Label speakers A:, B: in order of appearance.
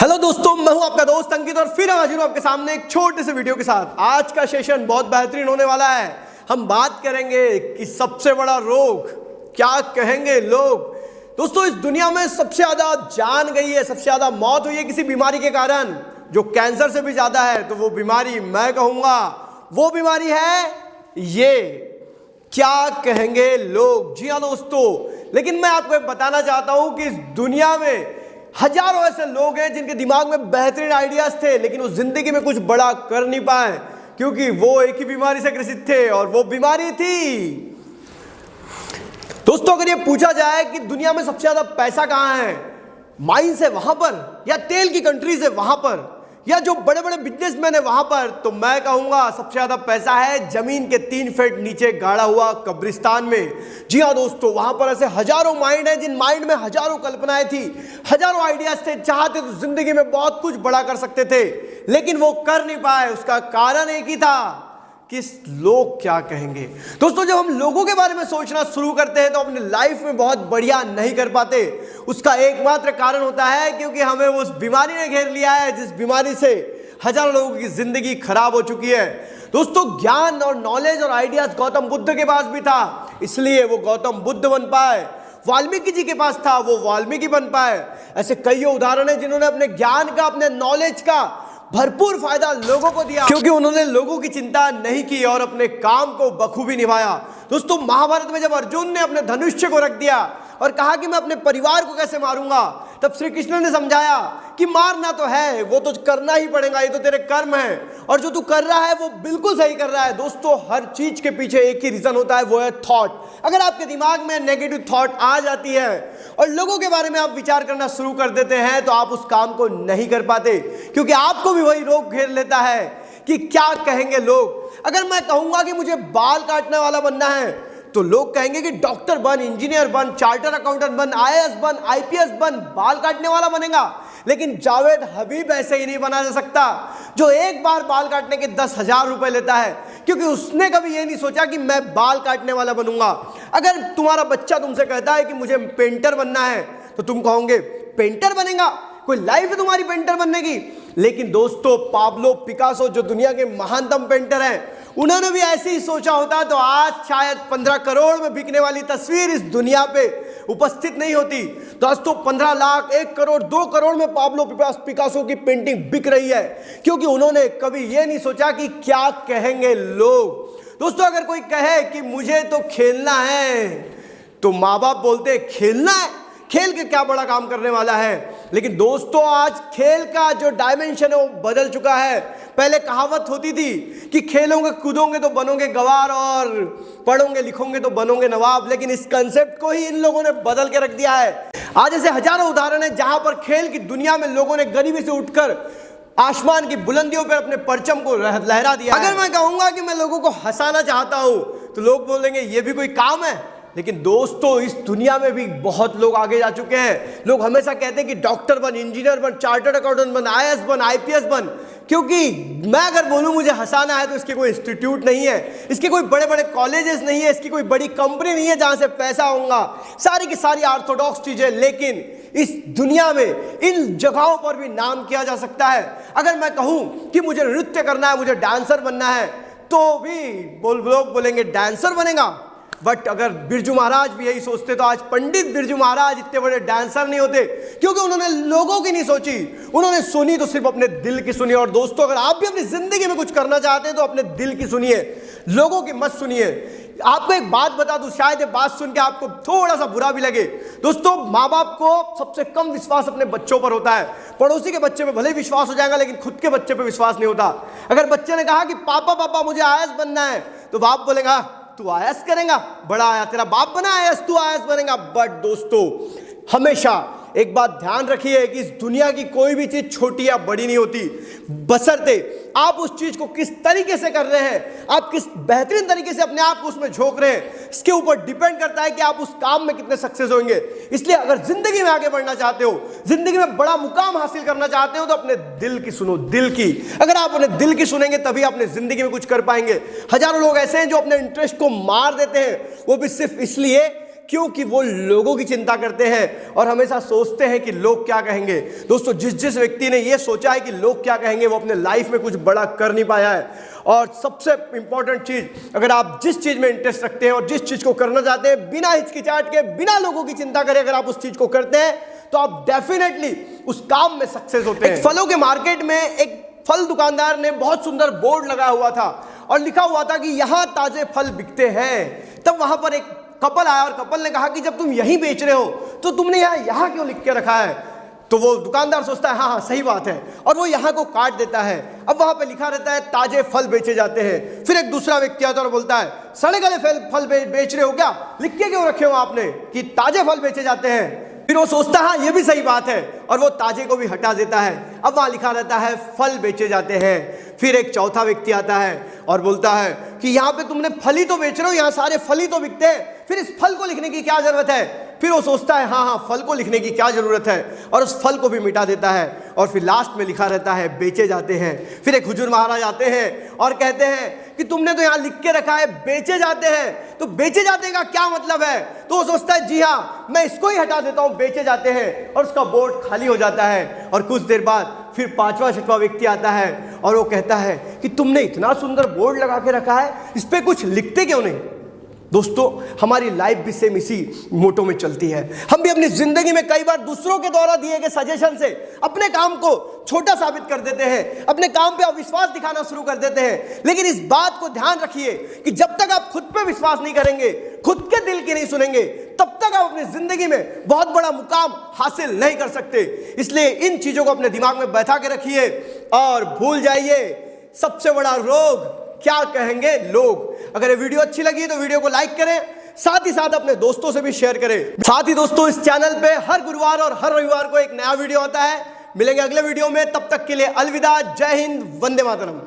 A: Hello दोस्तों, मैं हूं आपका दोस्त अंकित और फिर हाजिर हूं आपके सामने एक छोटे से वीडियो के साथ। आज का सेशन बहुत बेहतरीन होने वाला है। हम बात करेंगे कि सबसे बड़ा रोग क्या कहेंगे लोग। दोस्तों, इस दुनिया में सबसे ज्यादा जान गई है, सबसे ज्यादा मौत हुई है किसी बीमारी के कारण, जो कैंसर से भी ज्यादा है। तो वो बीमारी मैं कहूंगा वो बीमारी है ये, क्या कहेंगे लोग। जी हाँ दोस्तों, लेकिन मैं आपको बताना चाहता हूं कि इस दुनिया में हजारों ऐसे लोग हैं जिनके दिमाग में बेहतरीन आइडियाज थे, लेकिन वो जिंदगी में कुछ बड़ा कर नहीं पाए क्योंकि वो एक ही बीमारी से ग्रसित थे और वो बीमारी थी। दोस्तों, अगर ये पूछा जाए कि दुनिया में सबसे ज्यादा पैसा कहां है, माइंस है वहां पर, या तेल की कंट्रीज है वहां पर, या जो बड़े बड़े बिजनेसमैन है वहां पर, तो मैं कहूंगा सबसे ज्यादा पैसा है जमीन के 3 फीट नीचे गाड़ा हुआ कब्रिस्तान में। जी हाँ दोस्तों, वहां पर ऐसे हजारों माइंड हैं जिन माइंड में हजारों कल्पनाएं थी, हजारों आइडियाज थे, चाहते तो जिंदगी में बहुत कुछ बड़ा कर सकते थे, लेकिन वो कर नहीं पाए। उसका कारण एक ही था कि लोग क्या कहेंगे। दोस्तों, जब हम लोगों के बारे में सोचना शुरू करते हैं तो अपनी लाइफ में बहुत बढ़िया नहीं कर पाते। उसका एकमात्र कारण होता है क्योंकि हमें उस बीमारी ने घेर लिया है जिस बीमारी से हजारों लोगों की जिंदगी खराब हो चुकी है। दोस्तों, ज्ञान और नॉलेज और आइडियाज गौतम बुद्ध के पास भी था, इसलिए वो गौतम बुद्ध बन पाए। वाल्मीकि जी के पास था, वो वाल्मीकि बन पाए। ऐसे कई उदाहरण हैं जिन्होंने अपने ज्ञान का, अपने नॉलेज का भरपूर फायदा लोगों को दिया क्योंकि उन्होंने लोगों की चिंता नहीं की और अपने काम को बखूबी निभाया। दोस्तों, महाभारत में जब अर्जुन ने अपने धनुष्य को रख दिया और कहा कि मैं अपने परिवार को कैसे मारूंगा, तब श्री कृष्ण ने समझाया कि मारना तो है, वो तो करना ही पड़ेगा, ये तो तेरे कर्म है और जो तू कर रहा है वो बिल्कुल सही कर रहा है। दोस्तों, हर चीज के पीछे एक ही रीजन होता है, वो है थॉट। अगर आपके दिमाग में नेगेटिव थॉट आ जाती है और लोगों के बारे में आप विचार करना शुरू कर देते हैं तो आप उस काम को नहीं कर पाते, क्योंकि आपको भी वही रोग घेर लेता है कि क्या कहेंगे लोग। अगर मैं कहूंगा कि मुझे बाल काटने वाला बनना है तो लोग कहेंगे कि डॉक्टर बन, इंजीनियर बन, चार्टर अकाउंटेंट बन, आईएएस बन, आईपीएस बन, बाल काटने वाला बनेगा। लेकिन जावेद हबीब ऐसे ही नहीं बना जा सकता, जो एक बार बाल काटने के 10,000 रुपए लेता है, क्योंकि उसने कभी ये नहीं सोचा कि मैं बाल काटने वाला बनूंगा। अगर तुम्हारा बच्चा तुमसे कहता है कि मुझे पेंटर बनना है तो तुम कहोगे पेंटर बनेगा, कोई लाइफ है तुम्हारी पेंटर बनने की। लेकिन दोस्तों, पाब्लो पिकासो जो दुनिया के महानतम पेंटर हैं, उन्होंने भी ऐसे ही सोचा होता तो आज शायद 15 करोड़ में बिकने वाली तस्वीर इस दुनिया पे उपस्थित नहीं होती। दोस्तों, 15 लाख, 1 करोड़, 2 करोड़ में पाब्लो पिकासो की पेंटिंग बिक रही है, क्योंकि उन्होंने कभी ये नहीं सोचा कि क्या कहेंगे लोग। दोस्तों, अगर कोई कहे कि मुझे तो खेलना है तो माँ बाप बोलते हैं खेलना है, खेल के क्या बड़ा काम करने वाला है। लेकिन दोस्तों, आज खेल का जो डायमेंशन है वो बदल चुका है। पहले कहावत होती थी कि खेलोगे कूदोगे तो बनोगे गवार और पढ़ोगे लिखोगे तो बनोगे नवाब, लेकिन इस कंसेप्ट को ही इन लोगों ने बदल के रख दिया है। आज ऐसे हजारों उदाहरण है जहां पर खेल की दुनिया में लोगों ने गरीबी से उठकर आसमान की बुलंदियों पर अपने परचम को लहरा दिया। अगर मैं कहूंगा कि मैं लोगों को हंसाना चाहता हूं तो लोग बोलेंगे ये भी कोई काम है। लेकिन दोस्तों, इस दुनिया में भी बहुत लोग आगे जा चुके हैं। लोग हमेशा कहते हैं कि डॉक्टर बन, इंजीनियर बन, चार्टर्ड अकाउंटेंट बन, आईएएस बन, आईपीएस बन, क्योंकि मैं अगर बोलूं मुझे हंसाना है तो इसके कोई इंस्टीट्यूट नहीं है, इसके कोई बड़े बड़े कॉलेजेस नहीं है, इसकी कोई बड़ी कंपनी नहीं है जहां से पैसा होगा, सारी की सारी ऑर्थोडॉक्स चीजें। लेकिन इस दुनिया में इन जगहों पर भी नाम किया जा सकता है। अगर मैं कहूं कि मुझे नृत्य करना है, मुझे डांसर बनना है, तो भी लोग बोलेंगे डांसर बनेगा। बट अगर बिरजू महाराज भी यही सोचते तो आज पंडित बिरजू महाराज इतने बड़े डांसर नहीं होते, क्योंकि उन्होंने लोगों की नहीं सोची, उन्होंने सुनी तो सिर्फ अपने दिल की सुनी। और दोस्तों, अगर आप भी अपनी जिंदगी में कुछ करना चाहते हैं तो अपने दिल की सुनिए, लोगों की मत सुनिए। आपको एक बात बता दूं, शायद ये बात सुन के आपको थोड़ा सा बुरा भी लगे। दोस्तों, माँ बाप को सबसे कम विश्वास अपने बच्चों पर होता है। पड़ोसी के बच्चे पे भले विश्वास हो जाएगा, लेकिन खुद के बच्चे पे विश्वास नहीं होता। अगर बच्चे ने कहा कि पापा पापा मुझे आईएएस बनना है, तो बाप बोलेगा तू आईएएस करेगा, बड़ा आया, तेरा बाप बना आईएएस, तू आईएएस बनेगा। बट दोस्तों, हमेशा एक बात ध्यान रखिए कि इस दुनिया की कोई भी चीज छोटी या बड़ी नहीं होती, बशर्ते आप उस चीज को किस तरीके से कर रहे हैं, आप किस बेहतरीन तरीके से अपने आप को उसमें झोंक रहे हैं, इसके ऊपर डिपेंड करता है कि आप उस काम में कितने सक्सेस होंगे। इसलिए अगर जिंदगी में आगे बढ़ना चाहते हो, जिंदगी में बड़ा मुकाम हासिल करना चाहते हो, तो अपने दिल की सुनो, दिल की। अगर आप अपने दिल की सुनेंगे तभी अपने जिंदगी में कुछ कर पाएंगे। हजारों लोग ऐसे हैं जो अपने इंटरेस्ट को मार देते हैं, वो भी सिर्फ इसलिए क्योंकि वो लोगों की चिंता करते हैं और हमेशा सोचते हैं कि लोग क्या कहेंगे। दोस्तों, जिस व्यक्ति ने ये सोचा है कि लोग क्या कहेंगे, वो अपने लाइफ में कुछ बड़ा कर नहीं पाया है। और सबसे इंपॉर्टेंट चीज, अगर आप जिस चीज में इंटरेस्ट रखते हैं और जिस चीज को करना चाहते हैं, बिना हिचकिचाहट के, बिना लोगों की चिंता करे अगर आप उस चीज को करते हैं, तो आप डेफिनेटली उस काम में सक्सेस होते हैं। फलों के मार्केट में एक फल दुकानदार ने बहुत सुंदर बोर्ड लगाया हुआ था और लिखा हुआ था कि यहां ताजे फल बिकते हैं। तब वहां पर एक कपल आया और कपल ने कहा कि जब तुम यहीं बेच रहे हो तो तुमने यहां क्यों लिख के रखा है? तो वो दुकानदार सोचता है हाँ सही बात है, और वो यहाँ को काट देता है। अब वहां पे लिखा रहता है ताजे फल बेचे जाते हैं। फिर एक दूसरा व्यक्ति आता है और बोलता है सड़े गले फल बेच रहे हो क्या? लिख के क्यों रखे हो आपने कि ताजे फल बेचे जाते हैं? फिर वो सोचता है ये भी सही बात है, और वो ताजे को भी हटा देता है। अब वहां लिखा रहता है फल बेचे जाते हैं। फिर एक चौथा व्यक्ति आता है और बोलता है कि यहाँ पे तुमने फल ही तो बेच रहे हो, यहाँ सारे फल ही तो बिकते हैं, फिर इस फल को लिखने की क्या जरूरत है? फिर वो सोचता है हाँ फल को लिखने की क्या जरूरत है, और उस फल को भी मिटा देता है। और फिर लास्ट में लिखा रहता है बेचे जाते हैं। फिर एक हुजूर महाराज आते हैं और कहते हैं कि तुमने तो यहाँ लिख के रखा है बेचे जाते हैं, तो बेचे जाते का क्या मतलब है? तो वो सोचता है जी हाँ, मैं इसको ही हटा देता हूँ, बेचे जाते हैं, और उसका बोर्ड खाली हो जाता है। और कुछ देर बाद फिर पांचवा छठवां व्यक्ति आता है और वो कहता है कि तुमने इतना सुंदर बोर्ड लगा के रखा है, इस पे कुछ लिखते क्यों नहीं? दोस्तों, हमारी लाइफ भी सेम इसी मोटो में चलती है। हम भी अपनी जिंदगी में कई बार दूसरों के द्वारा दिए गए सजेशन से अपने काम को छोटा साबित कर देते हैं, अपने काम पे अविश्वास दिखाना शुरू कर देते हैं। लेकिन इस बात को ध्यान रखिए कि जब तक आप खुद पे विश्वास नहीं करेंगे, खुद के दिल की नहीं सुनेंगे, तब तक आप अपनी जिंदगी में बहुत बड़ा मुकाम हासिल नहीं कर सकते। इसलिए इन चीजों को अपने दिमाग में बैठा के रखिए और भूल जाइए सबसे बड़ा रोग क्या कहेंगे लोग। अगर ये वीडियो अच्छी लगी तो वीडियो को लाइक करें, साथ ही साथ अपने दोस्तों से भी शेयर करें। साथ ही दोस्तों, इस चैनल पे हर गुरुवार और हर रविवार को एक नया वीडियो आता है। मिलेंगे अगले वीडियो में, तब तक के लिए अलविदा। जय हिंद, वंदे मातरम।